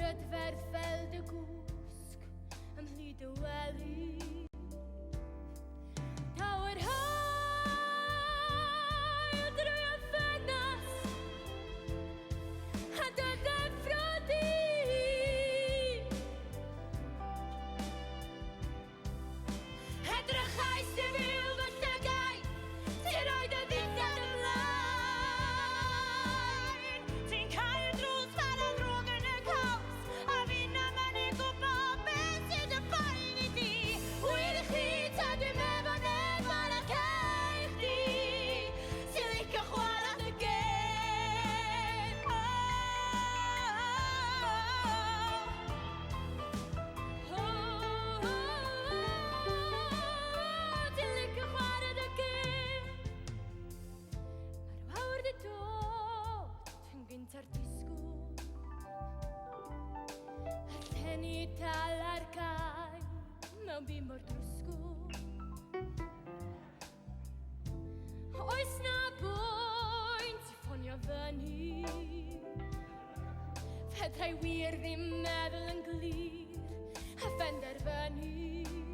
brydferth fel dy gwsg ymhlith y wely. Tawer hael drwy y ffenast a dy ddeffrodi. Edrychais dy fyw fy llygau, ti roed y ddillad ymlaen. Ti'n cael drws fel y drwg yn y caws, a fi'n am yn ei gwybod beth sydd yn ffaen i di. Wir i chi ta dwi'n meddwl nefal a cael chdi, sy'n licio chwarae dy gêm. Ti'n licio chwarae dy gêm. Mae'r awr di dod yn gynta'r disgwyl, a'r tenni dal ar gau mewn byd mor drwsgwl. Oes na bwynt i ffonio fyny, fedrai wir ddim meddwl yn glir a phenderfynu.